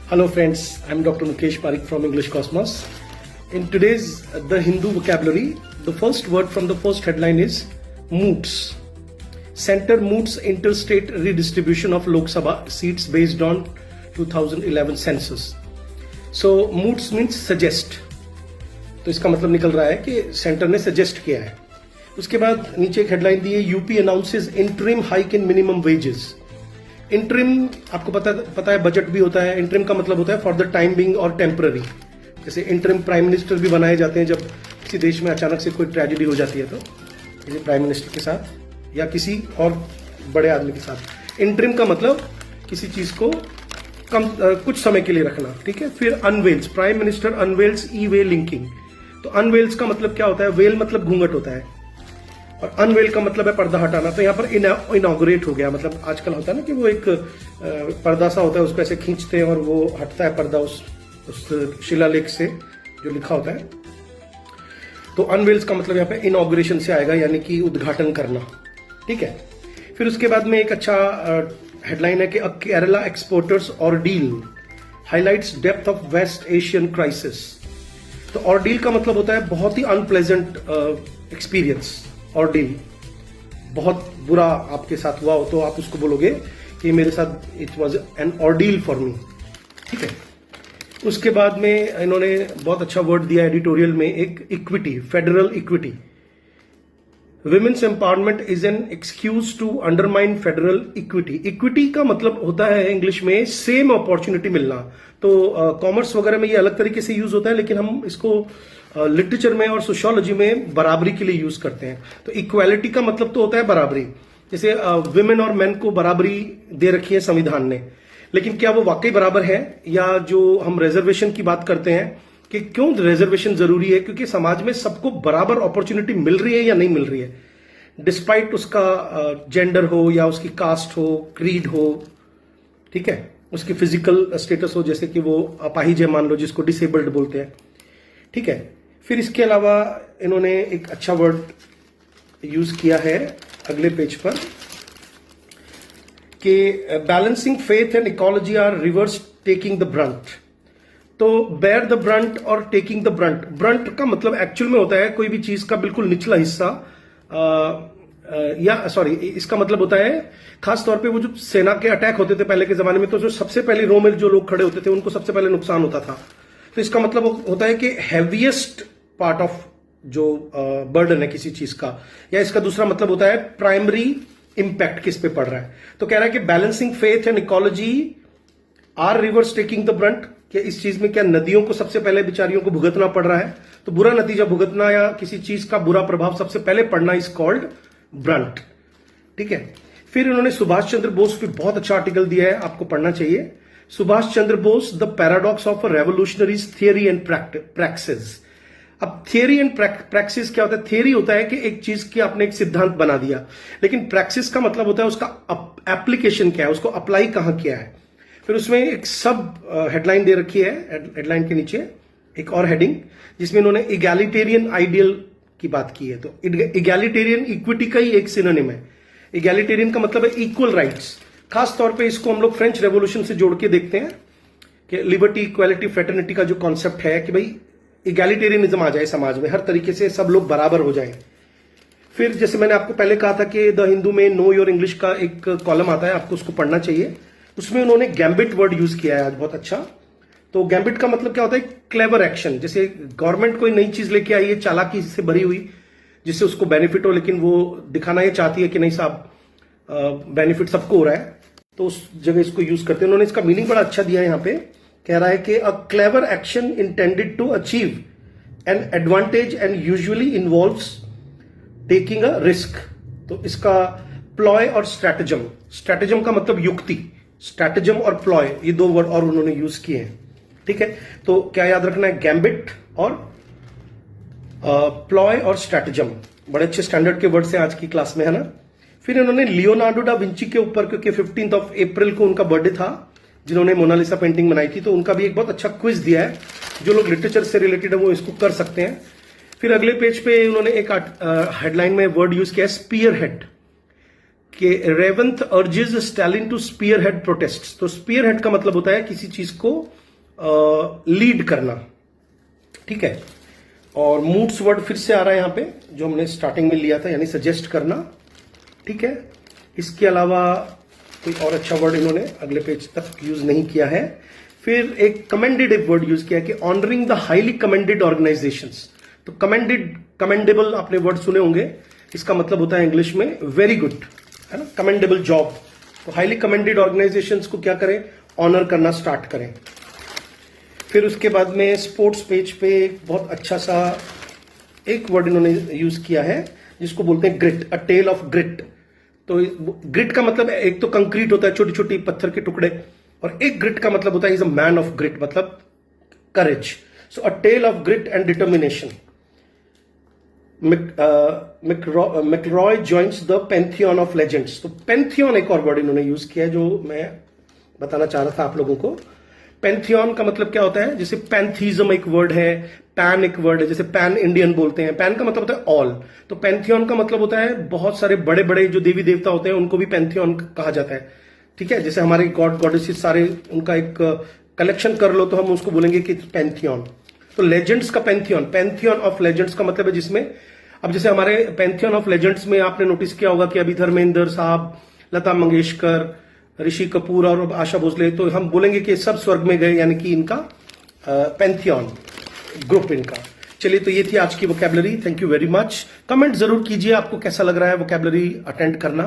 Hello friends, I'm Dr. Mukesh Parikh from English Cosmos. In today's The Hindu vocabulary, the first word from the first headline is moots. Center moots interstate redistribution of Lok Sabha seats based on 2011 census. So moots means suggest. तो इसका मतलब निकल रहा है कि centre ने suggest किया है. उसके बाद नीचे एक हेडलाइन दी है, UP announces interim hike in minimum wages. Interim आपको पता है बजट भी होता है. इंटरिम का मतलब होता है फॉर द टाइम बिंग और टेम्पररी. जैसे इंटरिम प्राइम मिनिस्टर भी बनाए जाते हैं जब किसी देश में अचानक से कोई ट्रेजेडी हो जाती है, तो किसी प्राइम मिनिस्टर के साथ या किसी और बड़े आदमी के साथ. इंटरिम का मतलब किसी चीज को कुछ समय के लिए रखना. ठीक है. फिर अनवेल्स, प्राइम मिनिस्टर अनवेल्स ई वे लिंकिंग. तो अनवेल्स का मतलब क्या होता है? वेल मतलब घूंघट होता है और अनवेल का मतलब है पर्दा हटाना. तो यहाँ पर इनॉग्रेट हो गया. मतलब आजकल होता है ना कि वो एक पर्दा सा होता है, उसको ऐसे खींचते हैं और वो हटता है पर्दा उस शिलालेख से जो लिखा होता है. तो अनवेल्स का मतलब यहाँ पे इनॉग्रेशन से आएगा, यानी कि उद्घाटन करना. ठीक है. फिर उसके बाद में एक अच्छा हेडलाइन है कि Kerala exporters ordeal highlights depth of West Asian crisis. तो ऑर्डील का मतलब होता है बहुत ही अनप्लेजेंट एक्सपीरियंस. ऑर्डील बहुत बुरा आपके साथ हुआ हो तो आप उसको बोलोगे कि मेरे साथ it was an ordeal for me. ठीक है. उसके बाद में इन्होंने बहुत अच्छा वर्ड दिया एडिटोरियल में, एक equity, federal equity. Women's empowerment is an excuse to undermine federal equity. Equity का मतलब होता है इंग्लिश में सेम अपॉर्चुनिटी मिलना. तो कॉमर्स वगैरह में ये अलग तरीके से यूज होता है, लेकिन हम इसको लिटरेचर में और सोशियोलॉजी में बराबरी के लिए यूज करते हैं. तो इक्वालिटी का मतलब तो होता है बराबरी. जैसे विमेन और मेन को बराबरी दे रखी है संविधान ने, लेकिन क्या वो वाकई बराबर है? या जो हम रिजर्वेशन की बात करते हैं कि क्यों रिजर्वेशन जरूरी है? क्योंकि समाज में सबको बराबर अपॉर्चुनिटी मिल रही है या नहीं मिल रही है, डिस्पाइट उसका जेंडर हो या उसकी कास्ट हो, क्रीड हो. ठीक है. उसकी फिजिकल स्टेटस हो, जैसे कि वो अपाहिज है मान लो, जिसको डिसेबल्ड बोलते हैं. ठीक है. फिर इसके अलावा इन्होंने एक अच्छा वर्ड यूज किया है अगले पेज पर कि balancing faith and ecology are rivers taking the brunt. तो बेयर द ब्रंट और टेकिंग द ब्रंट. ब्रंट का मतलब एक्चुअल में होता है कोई भी चीज का बिल्कुल निचला हिस्सा, इसका मतलब होता है खास तौर पे वो जो सेना के अटैक होते थे पहले के जमाने में, तो जो सबसे पहले रो में जो लोग खड़े होते थे उनको सबसे पहले नुकसान होता था. तो इसका मतलब होता है कि हैवीएस्ट पार्ट ऑफ जो बर्डन है किसी चीज का, या इसका दूसरा मतलब होता है प्राइमरी इंपैक्ट किस पे पड़ रहा है. तो कह रहा है कि balancing faith and ecology are rivers taking the brunt. कि इस चीज में क्या नदियों को सबसे पहले बेचारियों को भुगतना पड़ रहा है, तो बुरा नतीजा भुगतना या किसी चीज का बुरा प्रभाव सबसे पहले पड़ना इज कॉल्ड ब्रंट. ठीक है. फिर उन्होंने सुभाष चंद्र बोस पे बहुत अच्छा आर्टिकल दिया है, आपको पढ़ना चाहिए. Subhash Chandra Bose, the paradox of revolutionaries theory and practice. अब थियरी एंड प्रैक्टिस क्या होता है? थियरी होता है कि एक चीज की आपने एक सिद्धांत बना दिया, लेकिन प्रैक्टिस का मतलब होता है उसका एप्लीकेशन क्या है, उसको अप्लाई कहां किया है. फिर उसमें एक सब हेडलाइन दे रखी है, हेडलाइन के नीचे एक और हेडिंग जिसमें उन्होंने इगैलिटेरियन आइडियल की बात की है. तो इगैलिटेरियन इक्विटी का ही एक सिनोनिम है. इगैलिटेरियन का मतलब है इक्वल राइट्स. खास तौर पे इसको हम लोग फ्रेंच रेवोल्यूशन से जोड़ के देखते हैं कि लिबर्टी, इक्वालिटी, फ्रेटर्निटी का जो कॉन्सेप्ट है कि भाई इगैलिटेरियनिज्म आ जाए समाज में, हर तरीके से सब लोग बराबर हो जाए. फिर जैसे मैंने आपको पहले कहा था कि द हिंदू में नो योर इंग्लिश का एक कॉलम आता है, आपको उसको पढ़ना चाहिए. उसमें उन्होंने गैम्बिट वर्ड यूज किया है आज, बहुत अच्छा. तो गैम्बिट का मतलब क्या होता है? Clever action. जैसे गवर्नमेंट कोई नई चीज लेके आई है चालाकी से भरी हुई, जिससे उसको बेनिफिट हो, लेकिन वो दिखाना ये चाहती है कि नहीं साहब बेनिफिट सबको हो रहा है, तो उस जगह इसको यूज करते हैं. उन्होंने इसका मीनिंग बड़ा अच्छा दिया है यहाँ पे. कह रहा है कि a clever action intended to achieve an advantage and usually involves taking a risk. तो इसका प्लॉय और स्ट्रैटेजम. स्ट्रैटेजम का मतलब युक्ति, स्ट्रैटेजम और प्लॉय, ये दो वर्ड और उन्होंने यूज किए हैं. ठीक है. तो क्या याद रखना है? गैम्बिट और प्लॉय और स्ट्रैटेजम. बड़े अच्छे स्टैंडर्ड के वर्ड्स हैं आज की क्लास में, है ना. फिर इन्होंने लियोनार्डो डा विंची के ऊपर, क्योंकि 15 अप्रैल को उनका बर्थडे था, जिन्होंने मोनालिसा पेंटिंग बनाई थी, तो उनका भी एक बहुत अच्छा क्विज दिया है. जो लोग लिटरेचर से रिलेटेड है वो इसको कर सकते हैं. फिर अगले पेज पे उन्होंने एक हेडलाइन में वर्ड यूज किया है स्पीयर हेड. कि Revanth urges Stalin two sphere head protest. तो स्पीयर हेड का मतलब होता है किसी चीज को लीड करना, ठीक है। और मूड्स वर्ड फिर से आ रहा है यहां पे, जो हमने स्टार्टिंग में लिया था, यानी सजेस्ट करना, ठीक है। इसके अलावा कोई और अच्छा वर्ड इन्होंने अगले पेज तक यूज नहीं किया है। फिर एक कमेंडेड वर्ड यूज किया कि honouring the highly commended organisations. तो कमेंडेबल आपने वर्ड सुने होंगे, इसका मतलब होता है इंग्लिश में वेरी गुड, है ना, कमेंडेबल जॉब। तो हाईली कमेंडेड ऑर्गेनाइजेशंस को क्या करें, ऑनर करना स्टार्ट करें। फिर उसके बाद में स्पोर्ट्स पेज पे बहुत अच्छा सा एक वर्ड इन्होंने यूज किया है जिसको बोलते हैं grit, a tale of grit. तो ग्रिट का मतलब एक तो कंक्रीट होता है, छोटी छोटी पत्थर के टुकड़े, और एक ग्रिट का मतलब होता है is a man of grit, मतलब courage. So a tale of grit and determination. McIlroy joins the pantheon of legends. तो पैंथियन एक और वर्ड इन्होंने यूज किया है जो मैं बताना चाह रहा था आप लोगों को। पैंथियन का मतलब क्या होता है, जैसे पैंथीज्म एक वर्ड है, पैन एक वर्ड है, जैसे पैन इंडियन बोलते हैं, पैन का मतलब होता है ऑल। तो पैंथियन का मतलब होता है बहुत सारे बड़े बड़े जो देवी देवता होते हैं उनको भी पैंथियन कहा जाता है, ठीक है। जैसे हमारे गॉड गॉडेसेस सारे, उनका एक कलेक्शन कर लो तो हम उसको बोलेंगे कि पैंथियन। तो लेजेंड्स का पैंथियन, पैंथियन ऑफ लेजेंड्स का मतलब है जिसमें, अब जैसे हमारे पैंथियन ऑफ लेजेंड्स में आपने नोटिस किया होगा कि अभी धर्मेंद्र साहब, लता मंगेशकर, ऋषि कपूर और आशा भोसले, तो हम बोलेंगे कि सब स्वर्ग में गए, यानी कि इनका पैंथियन ग्रुप इनका। चलिए, तो ये थी आज की vocabulary. Thank you very much. Comment जरूर कीजिए आपको कैसा लग रहा है वोकैबुलरी अटेंड करना।